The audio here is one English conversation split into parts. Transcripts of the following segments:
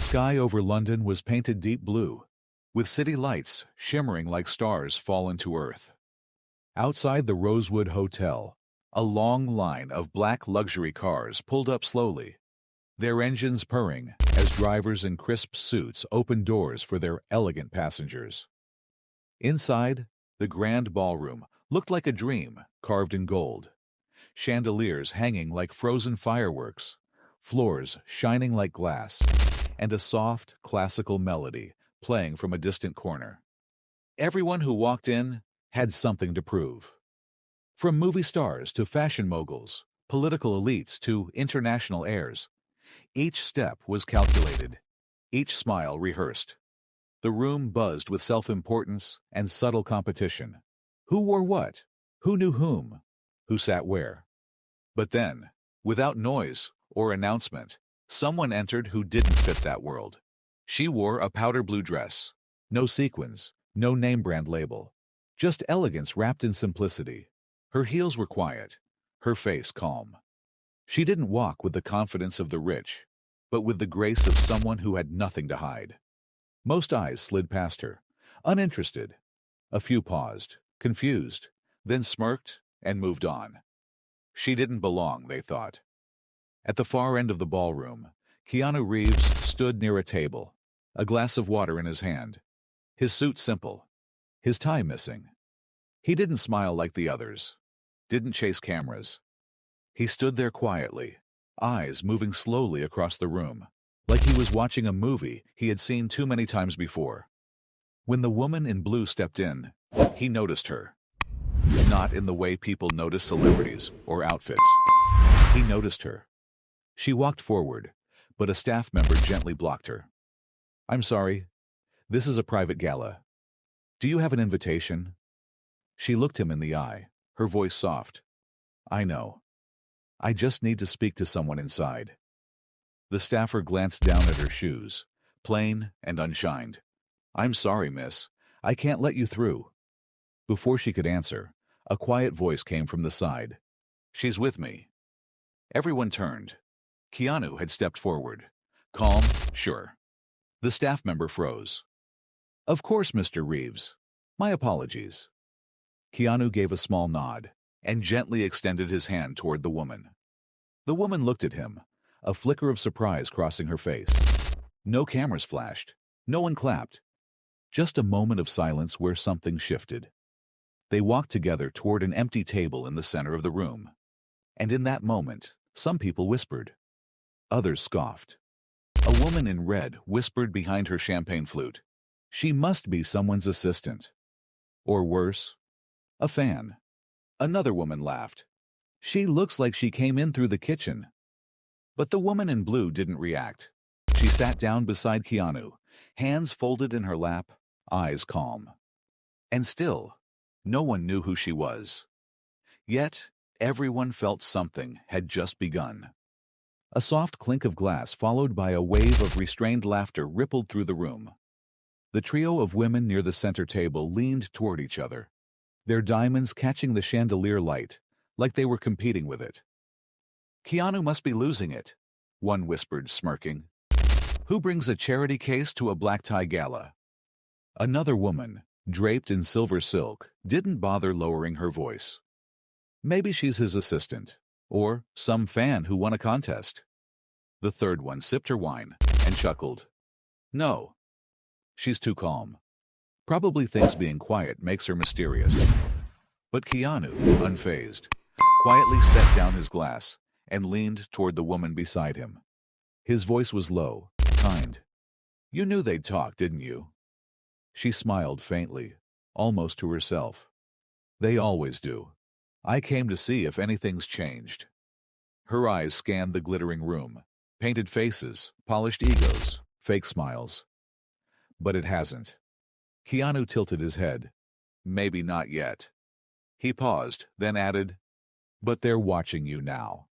sky over London was painted deep blue, with city lights shimmering like stars fallen to earth. Outside the Rosewood Hotel, a long line of black luxury cars pulled up slowly, their engines purring as drivers in crisp suits opened doors for their elegant passengers. Inside, the grand ballroom looked like a dream carved in gold. Chandeliers hanging like frozen fireworks, floors shining like glass, and a soft, classical melody playing from a distant corner. Everyone who walked in had something to prove. From movie stars to fashion moguls, political elites to international heirs, each step was calculated, each smile rehearsed. The room buzzed with self-importance and subtle competition. Who wore what? Who knew whom? Who sat where? But then, without noise or announcement, someone entered who didn't fit that world. She wore a powder blue dress. No sequins, no name brand label. Just elegance wrapped in simplicity. Her heels were quiet, her face calm. She didn't walk with the confidence of the rich, but with the grace of someone who had nothing to hide. Most eyes slid past her, uninterested. A few paused, confused, then smirked and moved on. She didn't belong, they thought. At the far end of the ballroom, Keanu Reeves stood near a table, a glass of water in his hand. His suit simple, his tie missing. He didn't smile like the others, didn't chase cameras. He stood there quietly, eyes moving slowly across the room, like he was watching a movie he had seen too many times before. When the woman in blue stepped in, he noticed her. Not in the way people notice celebrities or outfits. He noticed her. She walked forward, but a staff member gently blocked her. "I'm sorry. This is a private gala. Do you have an invitation?" She looked him in the eye, her voice soft. "I know. I just need to speak to someone inside." The staffer glanced down at her shoes, plain and unshined. "I'm sorry, miss. I can't let you through." Before she could answer, a quiet voice came from the side. "She's with me." Everyone turned. Keanu had stepped forward. Calm, sure. The staff member froze. "Of course, Mr. Reeves. My apologies." Keanu gave a small nod and gently extended his hand toward the woman. The woman looked at him, a flicker of surprise crossing her face. No cameras flashed. No one clapped. Just a moment of silence where something shifted. They walked together toward an empty table in the center of the room. And in that moment, some people whispered. Others scoffed. A woman in red whispered behind her champagne flute. She must be someone's assistant. Or worse, a fan. Another woman laughed. She looks like she came in through the kitchen. But the woman in blue didn't react. She sat down beside Keanu, hands folded in her lap, eyes calm. And still, no one knew who she was. Yet, everyone felt something had just begun. A soft clink of glass followed by a wave of restrained laughter rippled through the room. The trio of women near the center table leaned toward each other, their diamonds catching the chandelier light, like they were competing with it. "Keanu must be losing it," one whispered, smirking. "Who brings a charity case to a black tie gala?" Another woman, draped in silver silk, didn't bother lowering her voice. "Maybe she's his assistant, or some fan who won a contest." The third one sipped her wine and chuckled. "No, she's too calm. Probably thinks being quiet makes her mysterious." But Keanu, unfazed, quietly set down his glass and leaned toward the woman beside him. His voice was low, kind. "You knew they'd talk, didn't you?" She smiled faintly, almost to herself. "They always do. I came to see if anything's changed." Her eyes scanned the glittering room, painted faces, polished egos, fake smiles. But it hasn't. Keanu tilted his head. "Maybe not yet." He paused, then added, "But they're watching you now."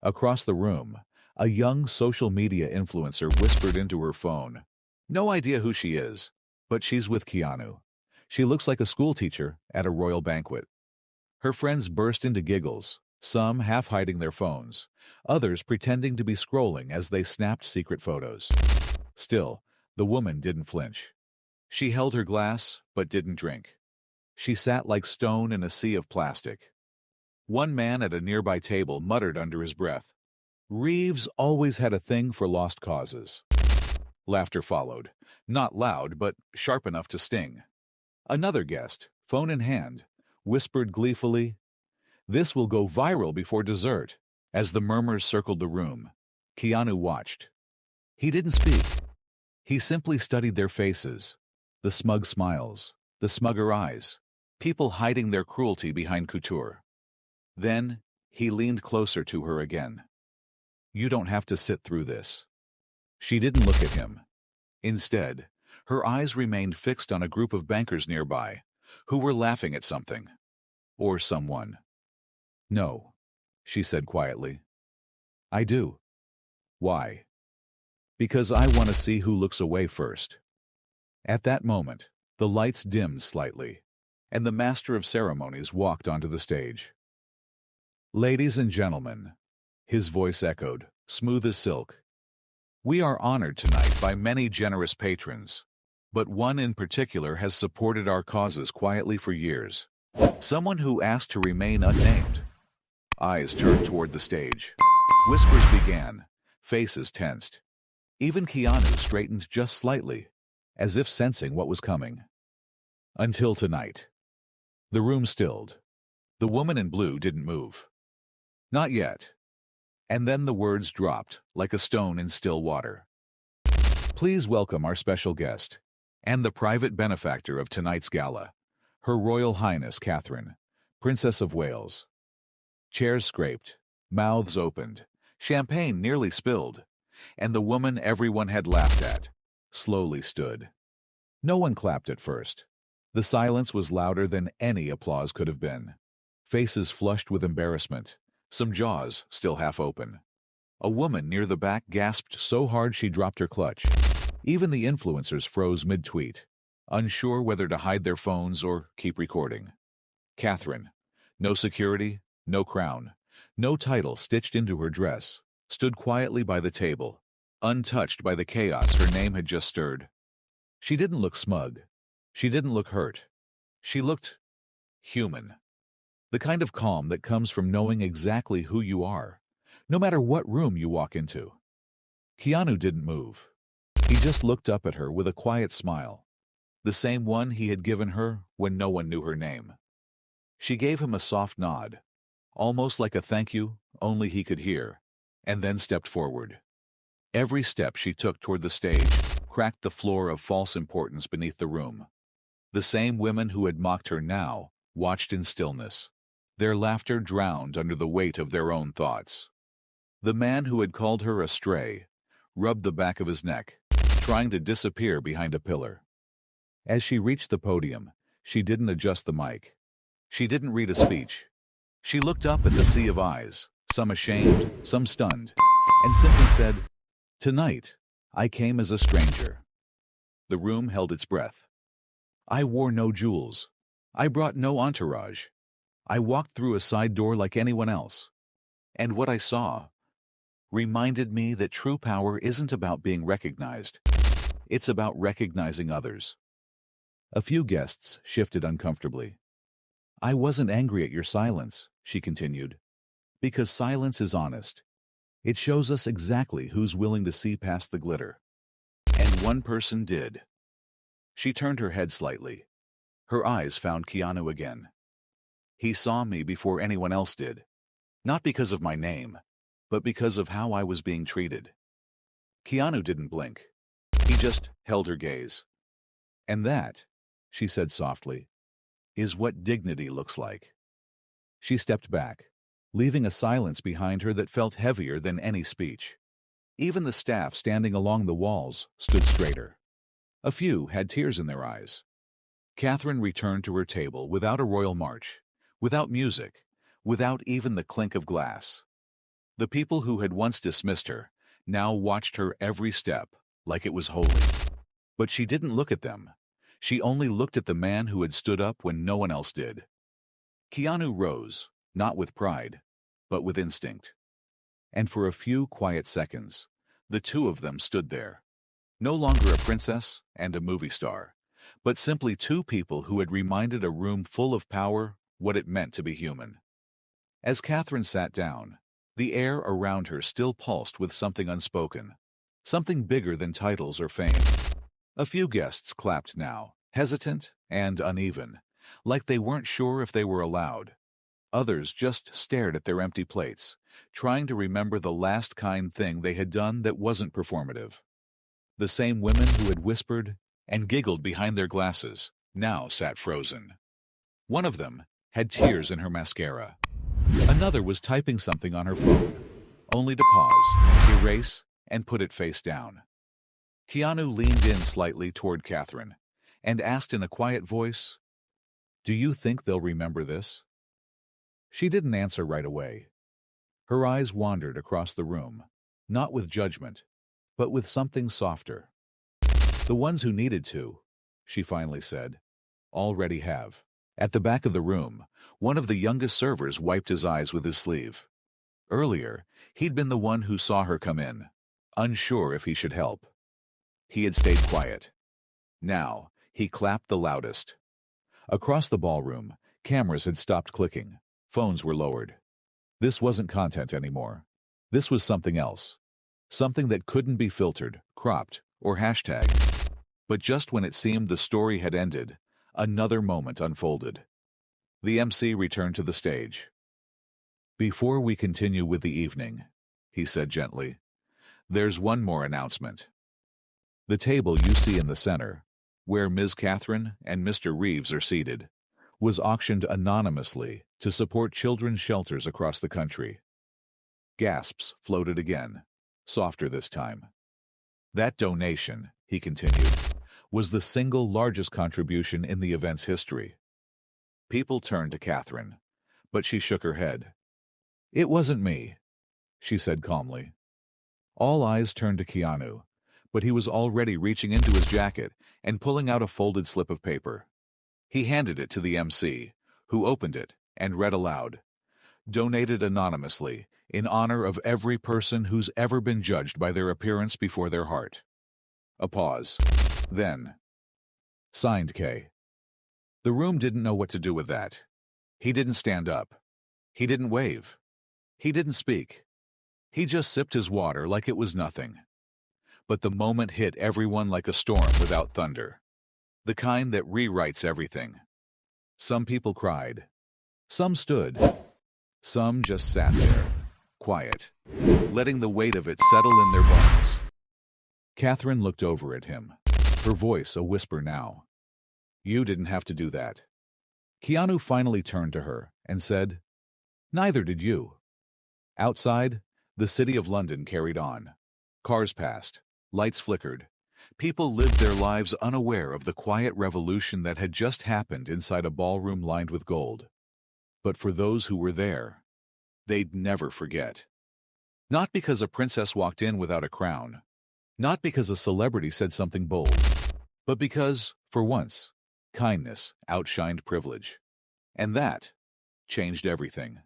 Across the room, a young social media influencer whispered into her phone. "No idea who she is, but she's with Keanu. She looks like a schoolteacher at a royal banquet." Her friends burst into giggles, some half hiding their phones, others pretending to be scrolling as they snapped secret photos. Still, the woman didn't flinch. She held her glass, but didn't drink. She sat like stone in a sea of plastic. One man at a nearby table muttered under his breath, "Reeves always had a thing for lost causes." Laughter followed, not loud, but sharp enough to sting. Another guest, phone in hand, whispered gleefully, "This will go viral before dessert." As the murmurs circled the room, Keanu watched. He didn't speak. He simply studied their faces, the smug smiles, the smugger eyes, people hiding their cruelty behind couture. Then, he leaned closer to her again. "You don't have to sit through this." She didn't look at him. Instead, her eyes remained fixed on a group of bankers nearby, who were laughing at something. Or someone. "No," she said quietly. "I do." "Why?" "Because I want to see who looks away first." At that moment, the lights dimmed slightly, and the master of ceremonies walked onto the stage. "Ladies and gentlemen," his voice echoed, smooth as silk, "we are honored tonight by many generous patrons, but one in particular has supported our causes quietly for years. Someone who asked to remain unnamed." Eyes turned toward the stage. Whispers began, faces tensed. Even Keanu straightened just slightly, as if sensing what was coming. "Until tonight." The room stilled. The woman in blue didn't move. "Not yet." And then the words dropped, like a stone in still water. "Please welcome our special guest, and the private benefactor of tonight's gala, Her Royal Highness Catherine, Princess of Wales." Chairs scraped, mouths opened, champagne nearly spilled, and the woman everyone had laughed at slowly stood. No one clapped at first. The silence was louder than any applause could have been. Faces flushed with embarrassment, some jaws still half open. A woman near the back gasped so hard she dropped her clutch. Even the influencers froze mid-tweet, unsure whether to hide their phones or keep recording. Catherine, no security, no crown, no title stitched into her dress, stood quietly by the table, untouched by the chaos her name had just stirred. She didn't look smug. She didn't look hurt. She looked human. The kind of calm that comes from knowing exactly who you are, no matter what room you walk into. Keanu didn't move. He just looked up at her with a quiet smile, the same one he had given her when no one knew her name. She gave him a soft nod, almost like a thank you only he could hear, and then stepped forward. Every step she took toward the stage cracked the floor of false importance beneath the room. The same women who had mocked her now watched in stillness, their laughter drowned under the weight of their own thoughts. The man who had called her a stray rubbed the back of his neck, trying to disappear behind a pillar. As she reached the podium, she didn't adjust the mic. She didn't read a speech. She looked up at the sea of eyes, some ashamed, some stunned, and simply said, "Tonight, I came as a stranger." The room held its breath. "I wore no jewels. I brought no entourage. I walked through a side door like anyone else. And what I saw reminded me that true power isn't about being recognized. It's about recognizing others." A few guests shifted uncomfortably. "I wasn't angry at your silence," she continued, "because silence is honest. It shows us exactly who's willing to see past the glitter." And one person did. She turned her head slightly. Her eyes found Keanu again. "He saw me before anyone else did. Not because of my name, but because of how I was being treated." Keanu didn't blink. He just held her gaze. "And that," she said softly, "is what dignity looks like." She stepped back, leaving a silence behind her that felt heavier than any speech. Even the staff standing along the walls stood straighter. A few had tears in their eyes. Catherine returned to her table without a royal march, without music, without even the clink of glass. The people who had once dismissed her now watched her every step like it was holy. But she didn't look at them. She only looked at the man who had stood up when no one else did. Keanu rose, not with pride, but with instinct. And for a few quiet seconds, the two of them stood there, No longer a princess and a movie star, but simply two people who had reminded a room full of power what it meant to be human. As Catherine sat down, the air around her still pulsed with something unspoken, something bigger than titles or fame. A few guests clapped now, hesitant and uneven, like they weren't sure if they were allowed. Others just stared at their empty plates, trying to remember the last kind thing they had done that wasn't performative. The same women who had whispered and giggled behind their glasses now sat frozen. One of them had tears in her mascara. Another was typing something on her phone, only to pause, erase, and put it face down. Keanu leaned in slightly toward Catherine and asked in a quiet voice, "Do you think they'll remember this?" She didn't answer right away. Her eyes wandered across the room, not with judgment, but with something softer. "The ones who needed to," she finally said, "already have." At the back of the room, one of the youngest servers wiped his eyes with his sleeve. Earlier, he'd been the one who saw her come in, unsure if he should help. He had stayed quiet. Now, he clapped the loudest. Across the ballroom, cameras had stopped clicking. Phones were lowered. This wasn't content anymore. This was something else. Something that couldn't be filtered, cropped, or hashtagged. But just when it seemed the story had ended, another moment unfolded. The MC returned to the stage. "Before we continue with the evening," he said gently, "there's one more announcement. The table you see in the center, where Ms. Catherine and Mr. Reeves are seated, was auctioned anonymously to support children's shelters across the country." Gasps floated again, softer this time. "That donation," he continued, "was the single largest contribution in the event's history." People turned to Catherine, but she shook her head. "It wasn't me," she said calmly. All eyes turned to Keanu, but he was already reaching into his jacket and pulling out a folded slip of paper. He handed it to the MC, who opened it and read aloud, "Donated anonymously in honor of every person who's ever been judged by their appearance before their heart." A pause. Then, "Signed K." The room didn't know what to do with that. He didn't stand up. He didn't wave. He didn't speak. He just sipped his water like it was nothing. But the moment hit everyone like a storm without thunder. The kind that rewrites everything. Some people cried. Some stood. Some just sat there, quiet, letting the weight of it settle in their bones. Catherine looked over at him, her voice a whisper now. "You didn't have to do that." Keanu finally turned to her and said, "Neither did you." Outside, the city of London carried on. Cars passed, lights flickered. People lived their lives unaware of the quiet revolution that had just happened inside a ballroom lined with gold. But for those who were there, they'd never forget. Not because a princess walked in without a crown, not because a celebrity said something bold, but because, for once, kindness outshined privilege. And that changed everything.